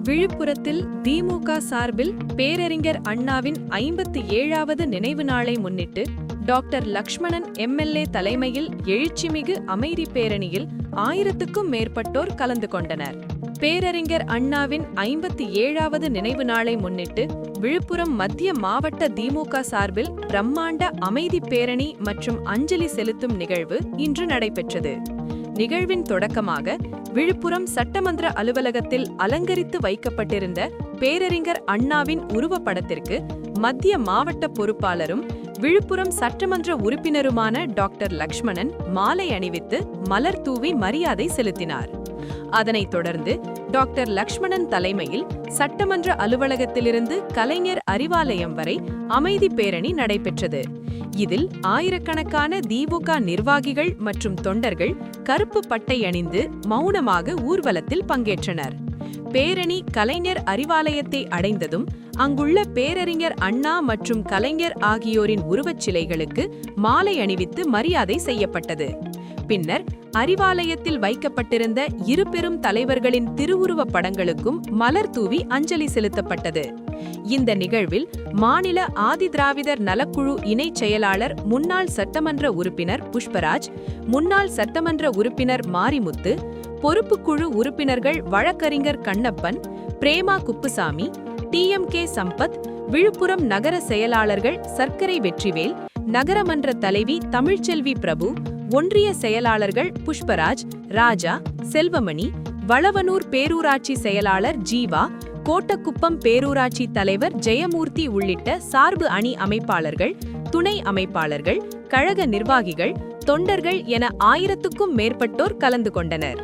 விழுப்புரத்தில் திமுக சார்பில் பேரறிஞர் அண்ணாவின் 57வது நினைவு நாளை முன்னிட்டு டாக்டர் லக்ஷ்மணன் எம்எல்ஏ தலைமையில் எழுச்சிமிகு அமைதி பேரணியில் 1000க்கும் மேற்பட்டோர் கலந்து கொண்டனர். பேரறிஞர் அண்ணாவின் 57வது நினைவு நாளை முன்னிட்டு விழுப்புரம் மத்திய மாவட்ட திமுக சார்பில் பிரம்மாண்ட அமைதி பேரணி மற்றும் அஞ்சலி செலுத்தும் நிகழ்வு இன்று நடைபெற்றது. நிகழ்வின் தொடக்கமாக விழுப்புரம் சட்டமன்ற அலுவலகத்தில் அலங்கரித்து வைக்கப்பட்டிருந்த பேரறிஞர் அண்ணாவின் உருவப்படத்திற்கு மத்திய மாவட்ட பொறுப்பாளரும் விழுப்புரம் சட்டமன்ற உறுப்பினருமான டாக்டர் லக்ஷ்மணன் மாலை அணிவித்து மலர் தூவி மரியாதை செலுத்தினார். அதனைத் தொடர்ந்து டாக்டர் லக்ஷ்மணன் தலைமையில் சட்டமன்ற அலுவலகத்திலிருந்து கலைஞர் அறிவாலயம் வரை அமைதி பேரணி நடைபெற்றது. இதில் ஆயிரக்கணக்கான திமுக நிர்வாகிகள் மற்றும் தொண்டர்கள் கருப்பு பட்டை அணிந்து மௌனமாக ஊர்வலத்தில் பங்கேற்றனர். பேரணி கலைஞர் அறிவாலயத்தை அடைந்ததும் அங்குள்ள பேரறிஞர் அண்ணா மற்றும் கலைஞர் ஆகியோரின் உருவச் சிலைகளுக்கு மாலை அணிவித்து மரியாதை செய்யப்பட்டது. பின்னர் அறிவாலயத்தில் வைக்கப்பட்டிருந்த இரு பெரும் தலைவர்களின் திருவுருவப் படங்களுக்கும் மலர் தூவி அஞ்சலி செலுத்தப்பட்டது. இந்த நிகழ்வில் மாநில ஆதிதிராவிடர் நலக்குழு இணைச் செயலாளர் முன்னாள் சட்டமன்ற உறுப்பினர் புஷ்பராஜ், முன்னாள் சட்டமன்ற உறுப்பினர் மாரிமுத்து, பொறுப்புக்குழு உறுப்பினர்கள் வழக்கறிஞர் கண்ணப்பன், பிரேமா குப்புசாமி, டிஎம்கே சம்பத், விழுப்புரம் நகர செயலாளர்கள் சர்க்கரை வெற்றிவேல், நகரமன்ற தலைவி தமிழ்ச்செல்வி பிரபு, ஒன்றிய செயலாளர்கள் புஷ்பராஜ், ராஜா, செல்வமணி, வளவனூர் பேரூராட்சி செயலாளர் ஜீவா, கோட்டக்குப்பம் பேரூராட்சி தலைவர் ஜெயமூர்த்தி உள்ளிட்ட சார்பு அணி அமைப்பாளர்கள், துணை அமைப்பாளர்கள், கழக நிர்வாகிகள், தொண்டர்கள் என 1000க்கும் மேற்பட்டோர் கலந்து கொண்டனர்.